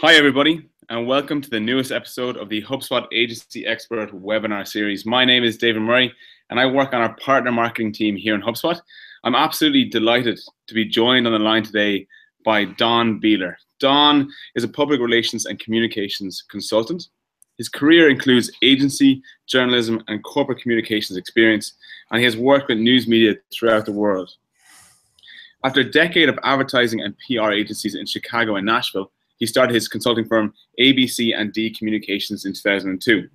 Hi, everybody, and welcome to the newest episode of the HubSpot Agency Expert webinar series. My name is David Murray, and I work on our partner marketing team here in HubSpot. I'm absolutely delighted to be joined on the line today by Don Beehler. Don is a public relations and communications consultant. His career includes agency, journalism, and corporate communications experience, and he has worked with news media throughout the world. After a decade of advertising and PR agencies in Chicago and Nashville, he started his consulting firm, ABC&D Communications, in 2002. And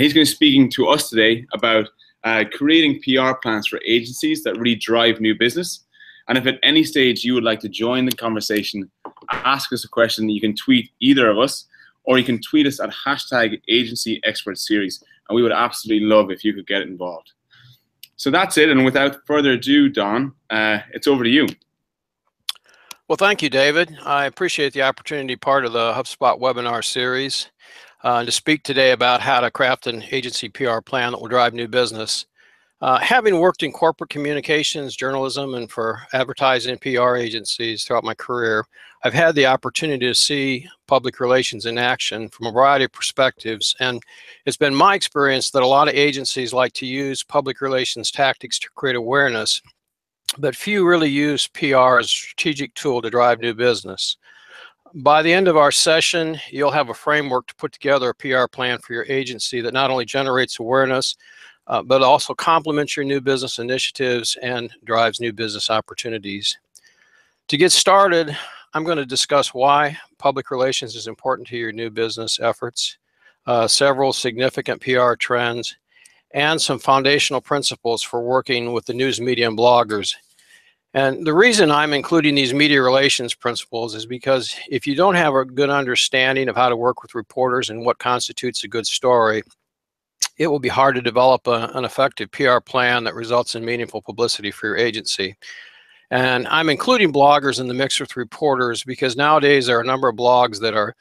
he's going to be speaking to us today about creating PR plans for agencies that really drive new business. And if at any stage you would like to join the conversation, ask us a question, you can tweet either of us, or you can tweet us at #AgencyExpertSeries. And we would absolutely love if you could get involved. So that's it. And without further ado, Don, it's over to you. Well, thank you, David. I appreciate the opportunity to be part of the HubSpot webinar series to speak today about how to craft an agency PR plan that will drive new business. Having worked in corporate communications, journalism, and for advertising and PR agencies throughout my career, I've had the opportunity to see public relations in action from a variety of perspectives. And it's been my experience that a lot of agencies like to use public relations tactics to create awareness, but few really use PR as a strategic tool to drive new business. By the end of our session, you'll have a framework to put together a PR plan for your agency that not only generates awareness, but also complements your new business initiatives and drives new business opportunities. To get started, I'm going to discuss why public relations is important to your new business efforts, several significant PR trends, and some foundational principles for working with the news media and bloggers. And the reason I'm including these media relations principles is because if you don't have a good understanding of how to work with reporters and what constitutes a good story, it will be hard to develop an effective PR plan that results in meaningful publicity for your agency. And I'm including bloggers in the mix with reporters because nowadays there are a number of blogs that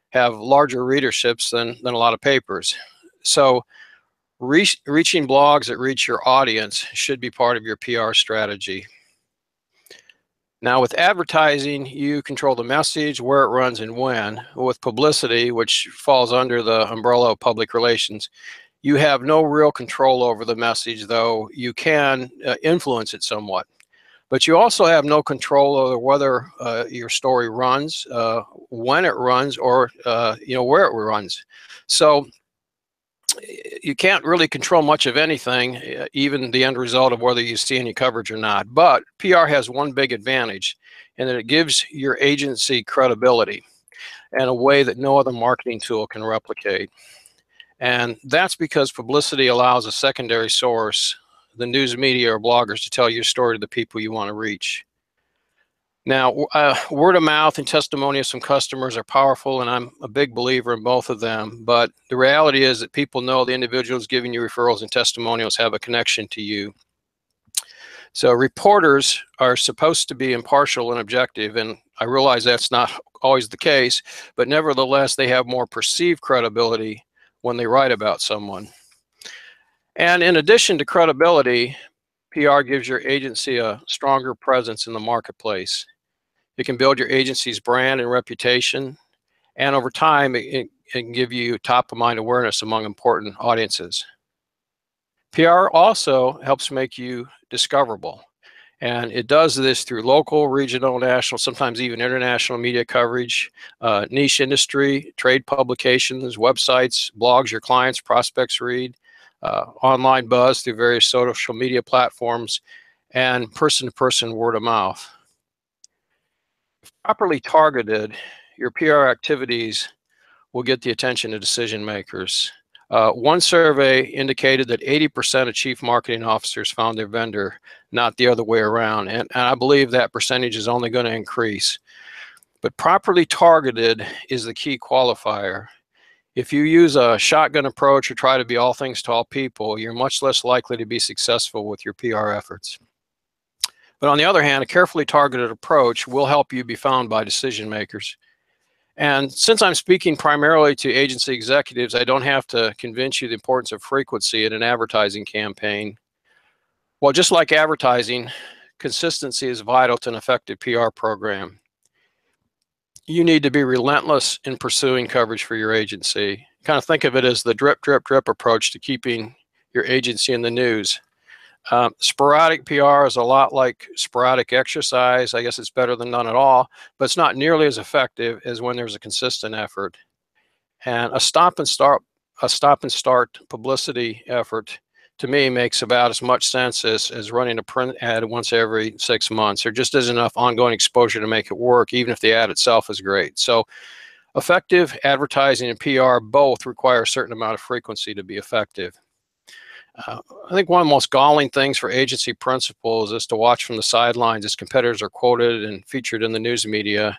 have larger readerships than a lot of papers. So reaching blogs that reach your audience should be part of your PR strategy. Now, with advertising, you control the message, where it runs, and when. With publicity, which falls under the umbrella of public relations, you have no real control over the message, though you can influence it somewhat. But you also have no control over whether your story runs, when it runs, or where it runs. So you can't really control much of anything, even the end result of whether you see any coverage or not. But PR has one big advantage, and that it gives your agency credibility in a way that no other marketing tool can replicate. And that's because publicity allows a secondary source, the news media or bloggers, to tell your story to the people you want to reach. Now, word of mouth and testimonials from customers are powerful, and I'm a big believer in both of them. But the reality is that people know the individuals giving you referrals and testimonials have a connection to you. So reporters are supposed to be impartial and objective, and I realize that's not always the case, but nevertheless, they have more perceived credibility when they write about someone. And in addition to credibility, PR gives your agency a stronger presence in the marketplace. It can build your agency's brand and reputation, and over time, it can give you top-of-mind awareness among important audiences. PR also helps make you discoverable, and it does this through local, regional, national, sometimes even international media coverage, niche industry, trade publications, websites, blogs your clients, prospects read, online buzz through various social media platforms, and person-to-person word of mouth. Properly targeted, your PR activities will get the attention of decision makers. One survey indicated that 80% of chief marketing officers found their vendor, not the other way around. And I believe that percentage is only going to increase. But properly targeted is the key qualifier. If you use a shotgun approach or try to be all things to all people, you're much less likely to be successful with your PR efforts. But on the other hand, a carefully targeted approach will help you be found by decision makers. And since I'm speaking primarily to agency executives, I don't have to convince you the importance of frequency in an advertising campaign. Well, just like advertising, consistency is vital to an effective PR program. you need to be relentless in pursuing coverage for your agency. Kind of think of it as the drip, drip, drip approach to keeping your agency in the news. Sporadic PR is a lot like sporadic exercise. I guess it's better than none at all, but it's not nearly as effective as when there's a consistent effort. And a stop and start publicity effort, to me, makes about as much sense as running a print ad once every 6 months. There just isn't enough ongoing exposure to make it work, even if the ad itself is great. So effective advertising and PR both require a certain amount of frequency to be effective. I think one of the most galling things for agency principals is to watch from the sidelines as competitors are quoted and featured in the news media.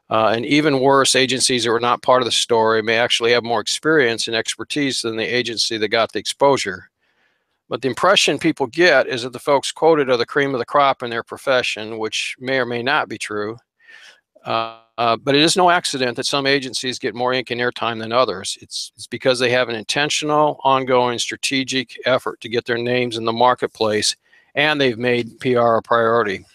And even worse, agencies that were not part of the story may actually have more experience and expertise than the agency that got the exposure. But the impression people get is that the folks quoted are the cream of the crop in their profession, which may or may not be true. But it is no accident that some agencies get more ink and airtime than others. It's because they have an intentional, ongoing, strategic effort to get their names in the marketplace, and they've made PR a priority.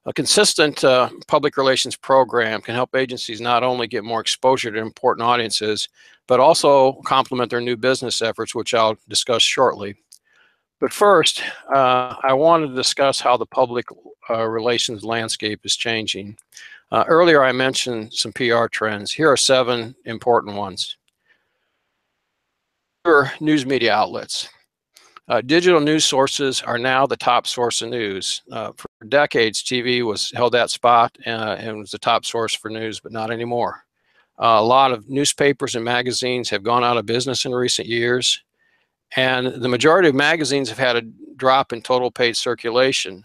A consistent public relations program can help agencies not only get more exposure to important audiences, but also complement their new business efforts, which I'll discuss shortly. But first, I want to discuss how the public relations landscape is changing. Earlier, I mentioned some PR trends. Here are 7 important ones. News media outlets. Digital news sources are now the top source of news. For decades, TV held that spot and was the top source for news, but not anymore. A lot of newspapers and magazines have gone out of business in recent years, and the majority of magazines have had a drop in total paid circulation.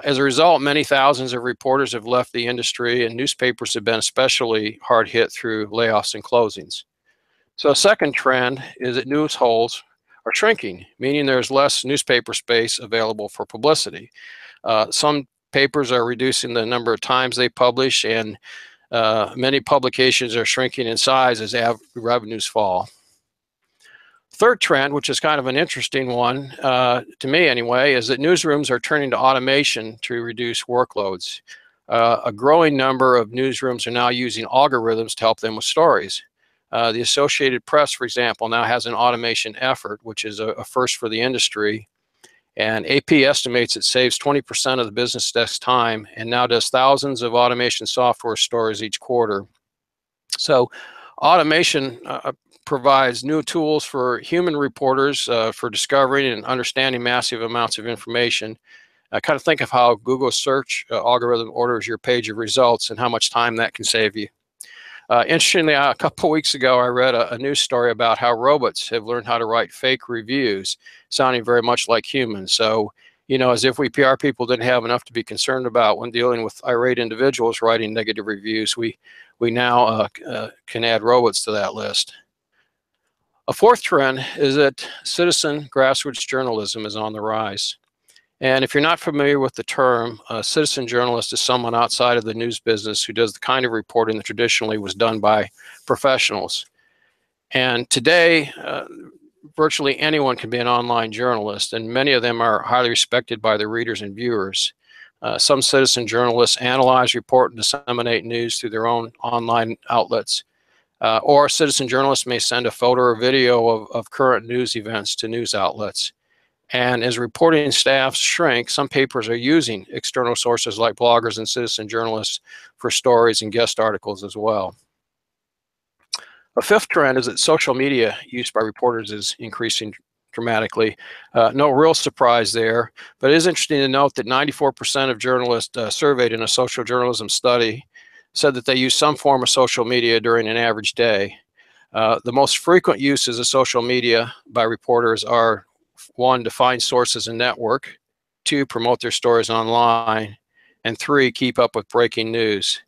As a result, many thousands of reporters have left the industry, and newspapers have been especially hard hit through layoffs and closings. So a second trend is that news holes are shrinking, meaning there's less newspaper space available for publicity. Some papers are reducing the number of times they publish, and many publications are shrinking in size as revenues fall. Third trend, which is kind of an interesting one, to me anyway, is that newsrooms are turning to automation to reduce workloads. A growing number of newsrooms are now using algorithms to help them with stories. The Associated Press, for example, now has an automation effort, which is a first for the industry. And AP estimates it saves 20% of the business desk time and now does thousands of automation software stories each quarter. So automation provides new tools for human reporters for discovering and understanding massive amounts of information. Kind of think of how Google search algorithm orders your page of results and how much time that can save you. Interestingly, a couple of weeks ago, I read a news story about how robots have learned how to write fake reviews, sounding very much like humans. So, you know, as if we PR people didn't have enough to be concerned about when dealing with irate individuals writing negative reviews, we now can add robots to that list. A fourth trend is that citizen grassroots journalism is on the rise. And if you're not familiar with the term, a citizen journalist is someone outside of the news business who does the kind of reporting that traditionally was done by professionals. And today, virtually anyone can be an online journalist, and many of them are highly respected by their readers and viewers. Some citizen journalists analyze, report, and disseminate news through their own online outlets. Or citizen journalists may send a photo or video of current news events to news outlets. And as reporting staffs shrink, some papers are using external sources like bloggers and citizen journalists for stories and guest articles as well. A fifth trend is that social media use by reporters is increasing dramatically. No real surprise there, but it is interesting to note that 94% of journalists surveyed in a social journalism study said that they use some form of social media during an average day. The most frequent uses of social media by reporters are: 1, to find sources and network; 2, promote their stories online; and 3, keep up with breaking news.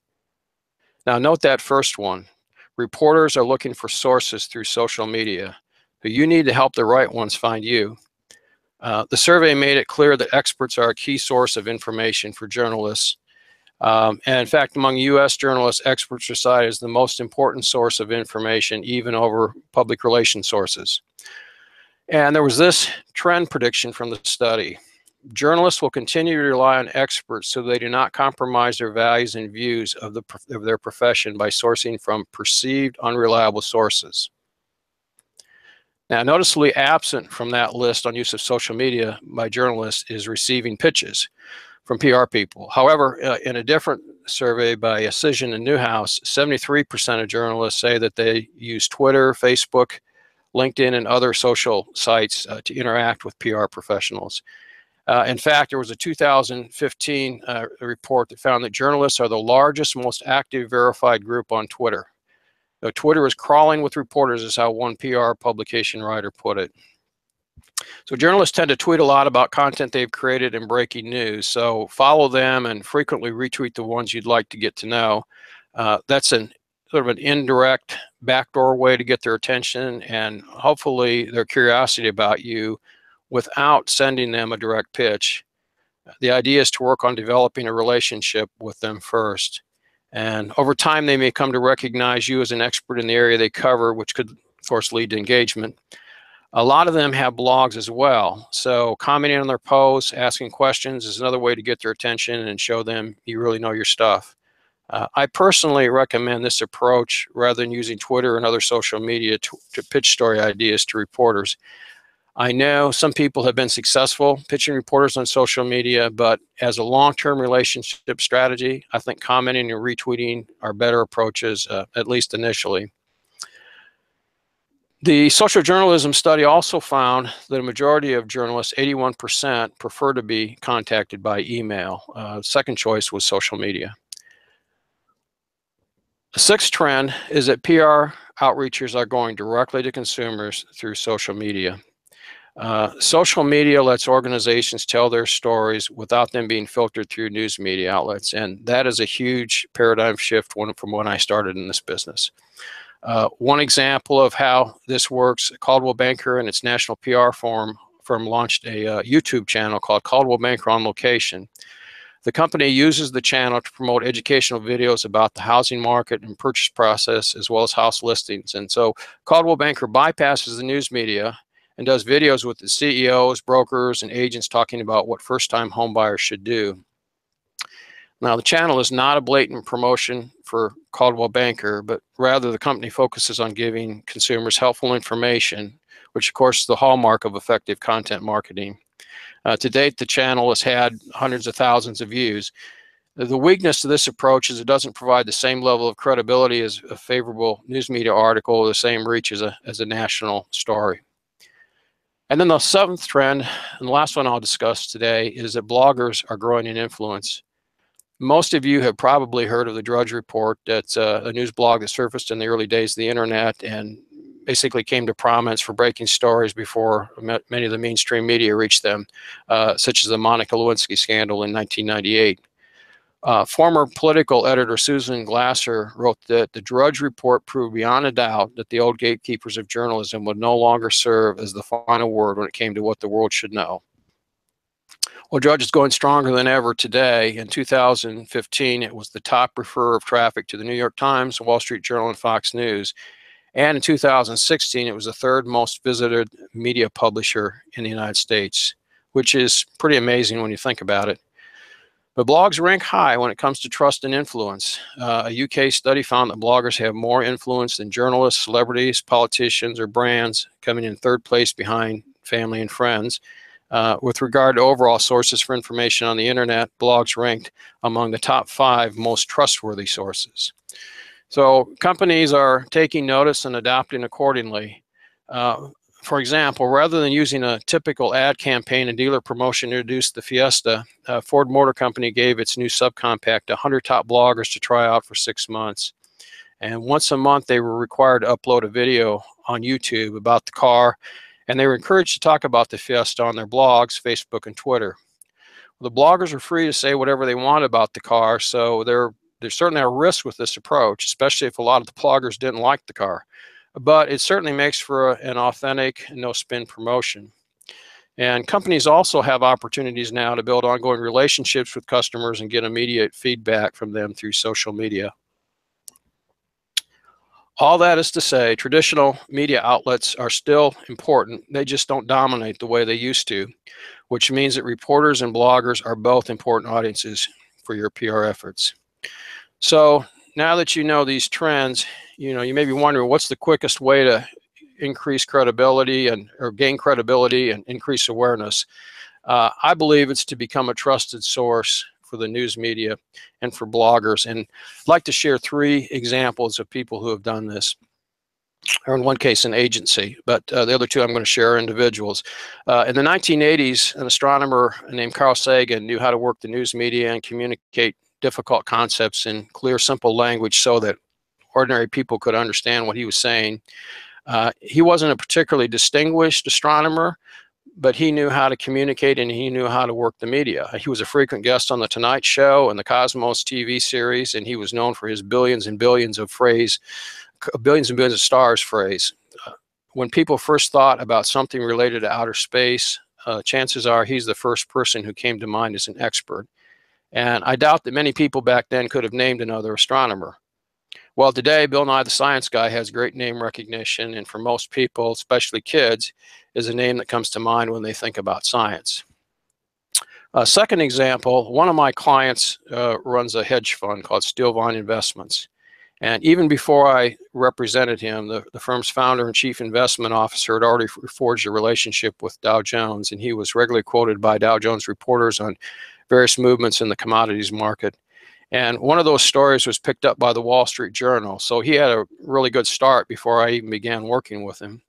Now note that first one. Reporters are looking for sources through social media, but you need to help the right ones find you. The survey made it clear that experts are a key source of information for journalists. And in fact, among US journalists, experts are cited as the most important source of information, even over public relations sources. And there was this trend prediction from the study. Journalists will continue to rely on experts so they do not compromise their values and views of their profession by sourcing from perceived unreliable sources. Now, noticeably absent from that list on use of social media by journalists is receiving pitches from PR people. However, in a different survey by Cision and Newhouse, 73% of journalists say that they use Twitter, Facebook, LinkedIn, and other social sites to interact with PR professionals. In fact, there was a 2015 report that found that journalists are the largest, most active verified group on Twitter. Twitter is crawling with reporters, is how one PR publication writer put it. So journalists tend to tweet a lot about content they've created and breaking news. So follow them and frequently retweet the ones you'd like to get to know. That's sort of an indirect backdoor way to get their attention and hopefully their curiosity about you without sending them a direct pitch. The idea is to work on developing a relationship with them first. And over time, they may come to recognize you as an expert in the area they cover, which could, of course, lead to engagement. A lot of them have blogs as well. So commenting on their posts, asking questions is another way to get their attention and show them you really know your stuff. I personally recommend this approach rather than using Twitter and other social media to pitch story ideas to reporters. I know some people have been successful pitching reporters on social media, but as a long-term relationship strategy, I think commenting and retweeting are better approaches, at least initially. The social journalism study also found that a majority of journalists, 81%, prefer to be contacted by email. Second choice was social media. The sixth trend is that PR outreachers are going directly to consumers through social media. Social media lets organizations tell their stories without them being filtered through news media outlets, and that is a huge paradigm shift from when I started in this business. One example of how this works, Coldwell Banker and its national PR firm launched a YouTube channel called Coldwell Banker on Location. The company uses the channel to promote educational videos about the housing market and purchase process, as well as house listings. And so Coldwell Banker bypasses the news media and does videos with the CEOs, brokers, and agents talking about what first-time homebuyers should do. Now, the channel is not a blatant promotion for Coldwell Banker, but rather the company focuses on giving consumers helpful information, which of course is the hallmark of effective content marketing. To date, the channel has had hundreds of thousands of views. The weakness to this approach is it doesn't provide the same level of credibility as a favorable news media article or the same reach as a national story. And then the seventh trend, and the last one I'll discuss today, is that bloggers are growing in influence. Most of you have probably heard of the Drudge Report. That's a news blog that surfaced in the early days of the internet and basically came to prominence for breaking stories before many of the mainstream media reached them, such as the Monica Lewinsky scandal in 1998. Former political editor Susan Glasser wrote that the Drudge Report proved beyond a doubt that the old gatekeepers of journalism would no longer serve as the final word when it came to what the world should know. Well, Drudge is going stronger than ever today. In 2015, it was the top referrer of traffic to the New York Times, Wall Street Journal, and Fox News. And in 2016, it was the third most visited media publisher in the United States, which is pretty amazing when you think about it. But blogs rank high when it comes to trust and influence. A UK study found that bloggers have more influence than journalists, celebrities, politicians, or brands, coming in third place behind family and friends. With regard to overall sources for information on the internet, blogs ranked among the top 5 most trustworthy sources. So companies are taking notice and adapting accordingly. For example, rather than using a typical ad campaign and dealer promotion to introduce the Fiesta, Ford Motor Company gave its new subcompact 100 top bloggers to try out for 6 months. And once a month, they were required to upload a video on YouTube about the car, and they were encouraged to talk about the Fiesta on their blogs, Facebook, and Twitter. The bloggers are free to say whatever they want about the car, so there's certainly a risk with this approach, especially if a lot of the bloggers didn't like the car. But it certainly makes for an authentic, no-spin promotion. And companies also have opportunities now to build ongoing relationships with customers and get immediate feedback from them through social media. All that is to say, traditional media outlets are still important. They just don't dominate the way they used to. which means that reporters and bloggers are both important audiences for your PR efforts. So now that you know these trends, you may be wondering what's the quickest way to increase credibility or gain credibility and increase awareness. I believe it's to become a trusted source for the news media and for bloggers. And I'd like to share 3 examples of people who have done this, or in one case an agency, but the other 2 I'm going to share are individuals. In the 1980s, an astronomer named Carl Sagan knew how to work the news media and communicate difficult concepts in clear, simple language so that ordinary people could understand what he was saying. He wasn't a particularly distinguished astronomer, but he knew how to communicate and he knew how to work the media. He was a frequent guest on The Tonight Show and the Cosmos TV series, and he was known for his billions and billions of stars phrase. When people first thought about something related to outer space, chances are he's the first person who came to mind as an expert. And I doubt that many people back then could have named another astronomer. Well, today, Bill Nye the Science Guy has great name recognition, and for most people, especially kids, is a name that comes to mind when they think about science. Second example, one of my clients runs a hedge fund called Steelvine Investments. And even before I represented him, the firm's founder and chief investment officer had already forged a relationship with Dow Jones, and he was regularly quoted by Dow Jones reporters on various movements in the commodities market. And one of those stories was picked up by the Wall Street Journal. So he had a really good start before I even began working with him.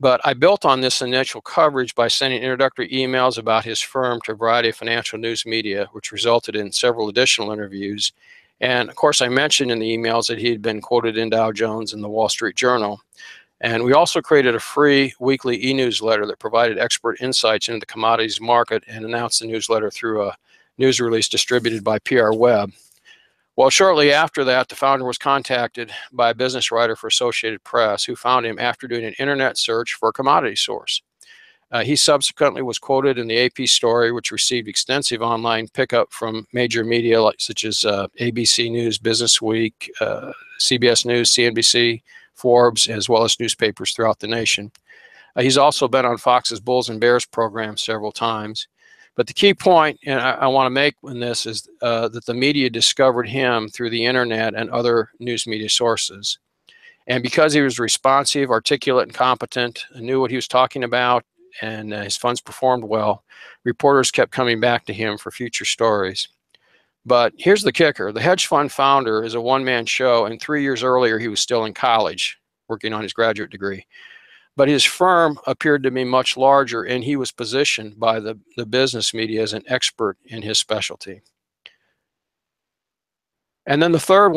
But I built on this initial coverage by sending introductory emails about his firm to a variety of financial news media, which resulted in several additional interviews. And of course, I mentioned in the emails that he had been quoted in Dow Jones and the Wall Street Journal. And we also created a free weekly e-newsletter that provided expert insights into the commodities market and announced the newsletter through a news release distributed by PR Web. Well, shortly after that, the founder was contacted by a business writer for Associated Press who found him after doing an internet search for a commodity source. He subsequently was quoted in the AP story, which received extensive online pickup from major media such as ABC News, Business Week, CBS News, CNBC, Forbes, as well as newspapers throughout the nation. He's also been on Fox's Bulls and Bears program several times. But the key point, and I want to make in this, is that the media discovered him through the internet and other news media sources. And because he was responsive, articulate, and competent, and knew what he was talking about, and his funds performed well, reporters kept coming back to him for future stories. But here's the kicker. The hedge fund founder is a one-man show, and 3 years earlier, he was still in college working on his graduate degree. But his firm appeared to be much larger, and he was positioned by the business media as an expert in his specialty. And then the third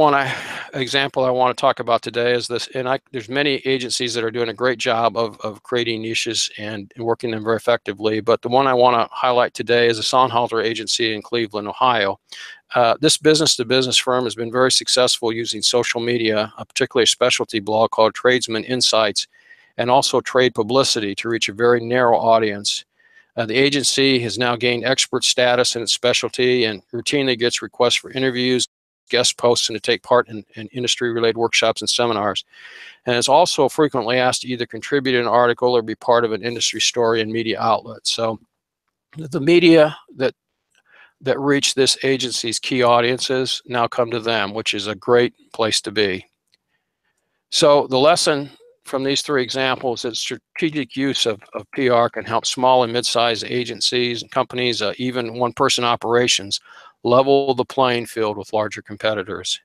example I want to talk about today is this, and there's many agencies that are doing a great job of creating niches and working them very effectively, but the one I want to highlight today is a Sonhalter agency in Cleveland, Ohio. This business-to-business firm has been very successful using social media, particularly a specialty blog called Tradesman Insights, and also trade publicity to reach a very narrow audience. The agency has now gained expert status in its specialty and routinely gets requests for interviews, guest posts, and to take part in industry-related workshops and seminars. And is also frequently asked to either contribute an article or be part of an industry story and media outlet. So the media that reach this agency's key audiences now come to them, which is a great place to be. So the lesson from these 3 examples that strategic use of PR can help small and mid-sized agencies and companies, even one-person operations, level the playing field with larger competitors.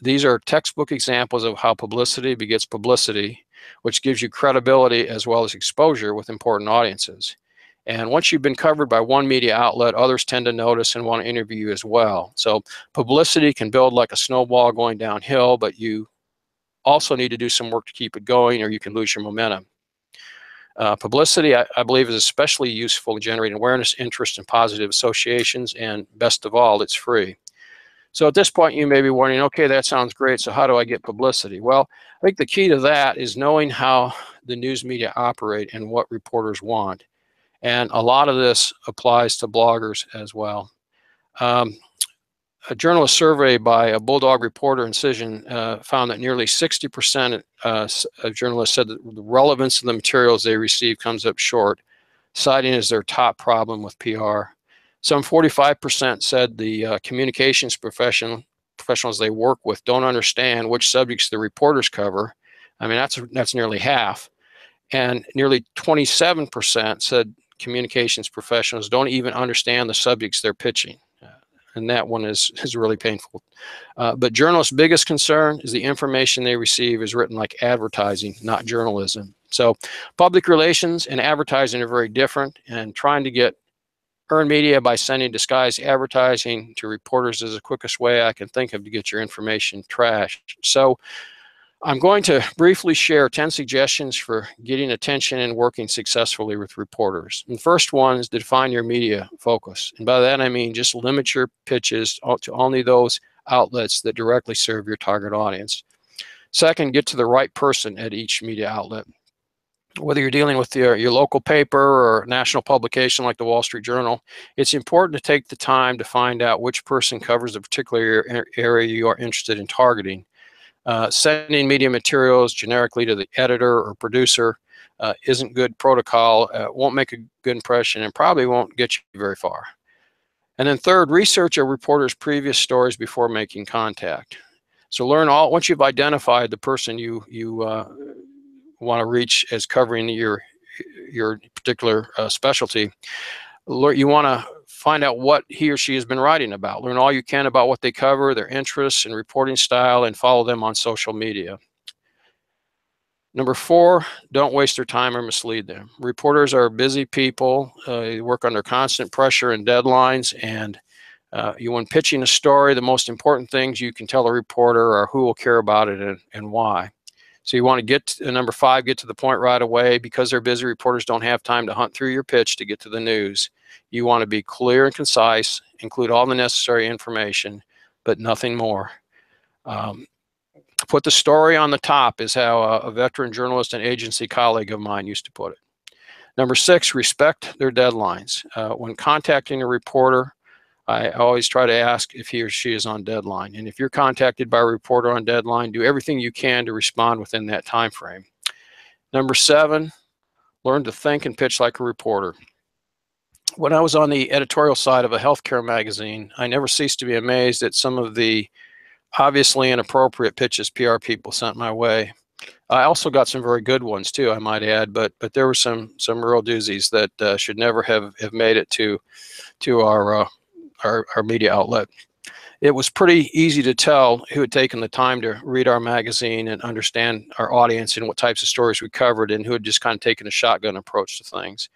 These are textbook examples of how publicity begets publicity, which gives you credibility as well as exposure with important audiences. And once you've been covered by one media outlet, others tend to notice and want to interview you as well. So publicity can build like a snowball going downhill, but you also need to do some work to keep it going, or you can lose your momentum. Publicity, I believe, is especially useful in generating awareness, interest, and positive associations, and best of all, it's free. So at this point, you may be wondering, okay, that sounds great, so how do I get publicity? Well, I think the key to that is knowing how the news media operate and what reporters want. And a lot of this applies to bloggers as well. A journalist survey by a Bulldog Reporter Incision found that nearly 60% of journalists said that the relevance of the materials they receive comes up short. citing as their top problem with PR. Some 45% said the communications professionals they work with don't understand which subjects the reporters cover. I mean, that's nearly half. And nearly 27% said communications professionals don't even understand the subjects they're pitching. And that one is really painful. But journalists' biggest concern is the information they receive is written like advertising, not journalism. So public relations and advertising are very different, and trying to earn media by sending disguised advertising to reporters is the quickest way I can think of to get your information trashed. So I'm going to briefly share 10 suggestions for getting attention and working successfully with reporters. And the first one is to define your media focus. And by that I mean just limit your pitches to only those outlets that directly serve your target audience. Second, get to the right person at each media outlet. Whether you're dealing with your local paper or national publication like the Wall Street Journal, it's important to take the time to find out which person covers the particular area you are interested in targeting. Sending media materials generically to the editor or producer isn't good protocol, won't make a good impression, and probably won't get you very far. And then third, research a reporter's previous stories before making contact. So once you've identified the person you want to reach as covering your particular specialty, you want to find out what he or she has been writing about. Learn all you can about what they cover, their interests and reporting style, and follow them on social media. Number 4, don't waste their time or mislead them. Reporters are busy people. They work under constant pressure and deadlines, and when pitching a story, the most important things you can tell a reporter are who will care about it and why. So you want to get to number 5, get to the point right away. Because they're busy, reporters don't have time to hunt through your pitch to get to the news. You want to be clear and concise, include all the necessary information, but nothing more. Put the story on the top is how a veteran journalist and agency colleague of mine used to put it. Number 6, respect their deadlines. When contacting a reporter, I always try to ask if he or she is on deadline. And if you're contacted by a reporter on deadline, do everything you can to respond within that time frame. Number 7, learn to think and pitch like a reporter. When I was on the editorial side of a healthcare magazine, I never ceased to be amazed at some of the obviously inappropriate pitches PR people sent my way. I also got some very good ones too, I might add, but there were some real doozies that should never have made it to our media outlet. It was pretty easy to tell who had taken the time to read our magazine and understand our audience and what types of stories we covered, and who had just kind of taken a shotgun approach to things.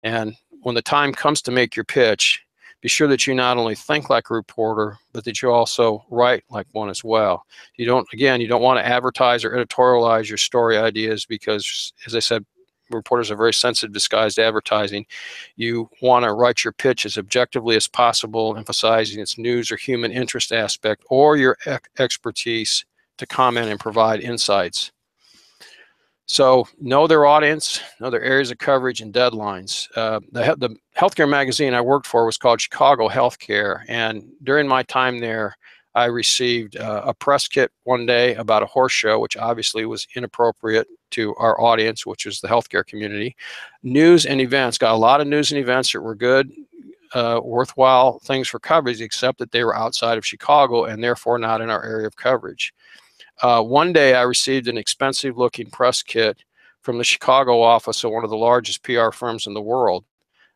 And when the time comes to make your pitch, be sure that you not only think like a reporter, but that you also write like one as well. You don't want to advertise or editorialize your story ideas because, as I said, reporters are very sensitive to disguised advertising. You want to write your pitch as objectively as possible, emphasizing its news or human interest aspect or your expertise to comment and provide insights. So know their audience, know their areas of coverage and deadlines. The healthcare magazine I worked for was called Chicago Healthcare, and during my time there, I received a press kit one day about a horse show, which obviously was inappropriate to our audience, which is the healthcare community. News and events, got a lot of news and events that were good, worthwhile things for coverage, except that they were outside of Chicago and therefore not in our area of coverage. One day I received an expensive looking press kit from the Chicago office of one of the largest PR firms in the world.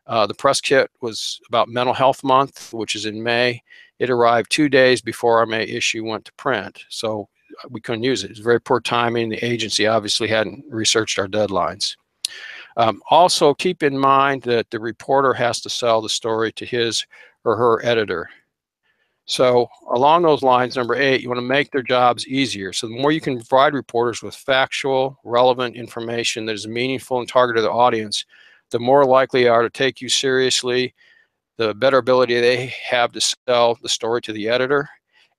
The press kit was about Mental Health Month, which is in May. It arrived 2 days before our May issue went to print, so we couldn't use it. It was very poor timing. The agency obviously hadn't researched our deadlines. Also, keep in mind that the reporter has to sell the story to his or her editor. So along those lines, number 8, you want to make their jobs easier. So the more you can provide reporters with factual, relevant information that is meaningful and targeted to the audience, the more likely they are to take you seriously, the better ability they have to sell the story to the editor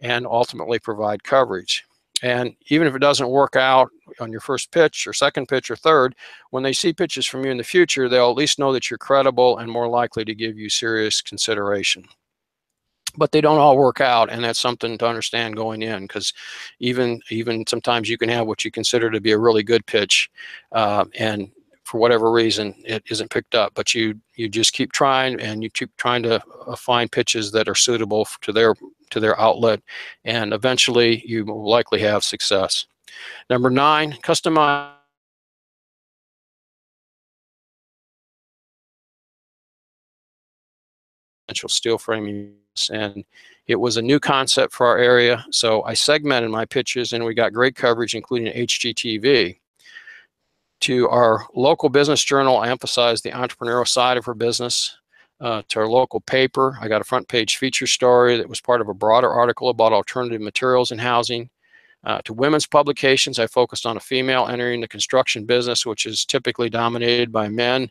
and ultimately provide coverage. And even if it doesn't work out on your first pitch or second pitch or third, when they see pitches from you in the future, they'll at least know that you're credible and more likely to give you serious consideration. But they don't all work out, and that's something to understand going in, because even sometimes you can have what you consider to be a really good pitch, and for whatever reason, it isn't picked up. But you just keep trying, and you keep trying to find pitches that are suitable to their outlet, and eventually you will likely have success. Number 9, customize steel framing, and it was a new concept for our area, so I segmented my pitches, and we got great coverage, including HGTV. To our local business journal, I emphasized the entrepreneurial side of her business. To our local paper, I got a front page feature story that was part of a broader article about alternative materials in housing. To women's publications, I focused on a female entering the construction business, which is typically dominated by men.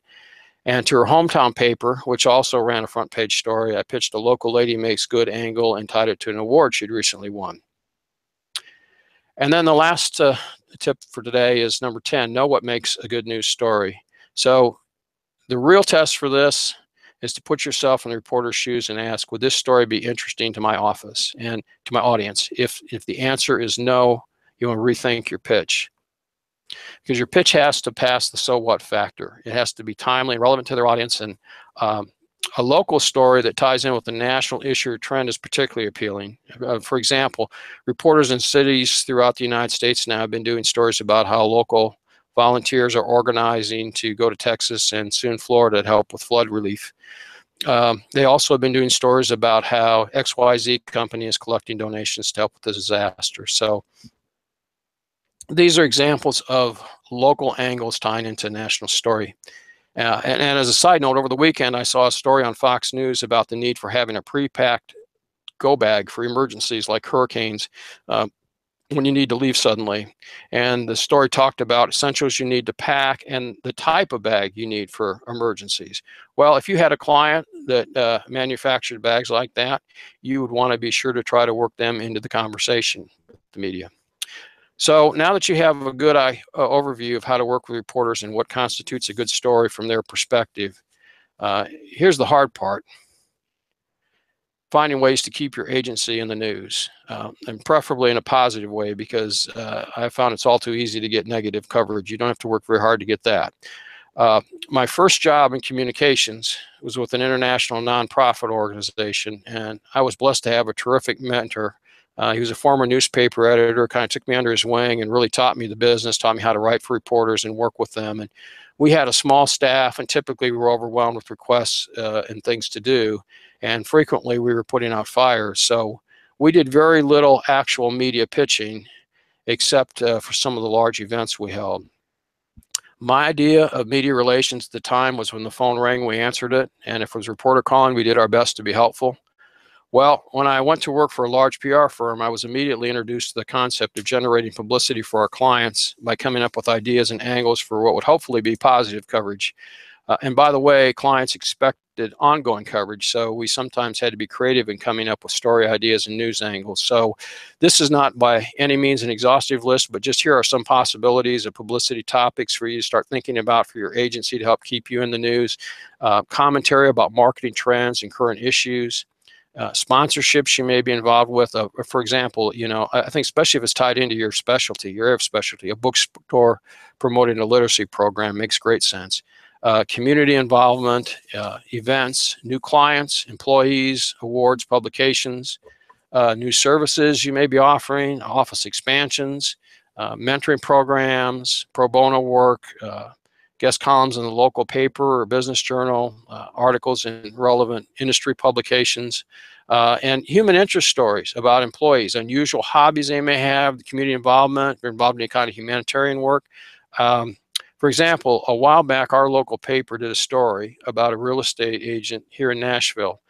And to her hometown paper, which also ran a front page story, I pitched a local lady makes good angle and tied it to an award she'd recently won. And then the last tip for today is number 10, know what makes a good news story. So the real test for this is to put yourself in the reporter's shoes and ask, would this story be interesting to my office and to my audience? If the answer is no, you want to rethink your pitch. Because your pitch has to pass the so what factor. It has to be timely and relevant to their audience, and a local story that ties in with the national issue or trend is particularly appealing. For example, reporters in cities throughout the United States now have been doing stories about how local volunteers are organizing to go to Texas and soon Florida to help with flood relief. They also have been doing stories about how XYZ company is collecting donations to help with the disaster. So these are examples of local angles tying into a national story. And as a side note, over the weekend, I saw a story on Fox News about the need for having a pre-packed go bag for emergencies like hurricanes when you need to leave suddenly. And the story talked about essentials you need to pack and the type of bag you need for emergencies. Well, if you had a client that manufactured bags like that, you would want to be sure to try to work them into the conversation with the media. So now that you have a good overview of how to work with reporters and what constitutes a good story from their perspective, here's the hard part: finding ways to keep your agency in the news, and preferably in a positive way, because I found it's all too easy to get negative coverage. You don't have to work very hard to get that. My first job in communications was with an international nonprofit organization, and I was blessed to have a terrific mentor. He was a former newspaper editor, kind of took me under his wing and really taught me the business, taught me how to write for reporters and work with them. And we had a small staff, and typically we were overwhelmed with requests and things to do. And frequently we were putting out fires. So we did very little actual media pitching, except for some of the large events we held. My idea of media relations at the time was when the phone rang, we answered it. And if it was a reporter calling, we did our best to be helpful. Well, when I went to work for a large PR firm, I was immediately introduced to the concept of generating publicity for our clients by coming up with ideas and angles for what would hopefully be positive coverage. And by the way, clients expected ongoing coverage, so we sometimes had to be creative in coming up with story ideas and news angles. So this is not by any means an exhaustive list, but just here are some possibilities of publicity topics for you to start thinking about for your agency to help keep you in the news. Commentary about marketing trends and current issues. Sponsorships you may be involved with. For example, I think especially if it's tied into your specialty, your area of specialty, a bookstore promoting a literacy program makes great sense. Community involvement, events, new clients, employees, awards, publications, new services you may be offering, office expansions, mentoring programs, pro bono work, guest columns in the local paper or business journal, articles in relevant industry publications, and human interest stories about employees, unusual hobbies they may have, the community involvement, they're involved in any kind of humanitarian work. For example, a while back, our local paper did a story about a real estate agent here in Nashville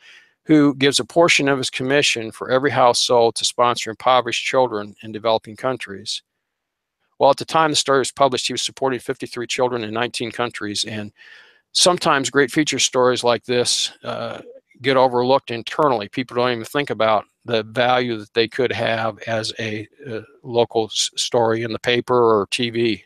who gives a portion of his commission for every house sold to sponsor impoverished children in developing countries. Well, at the time the story was published, he was supporting 53 children in 19 countries. And sometimes great feature stories like this get overlooked internally. People don't even think about the value that they could have as a local story in the paper or TV.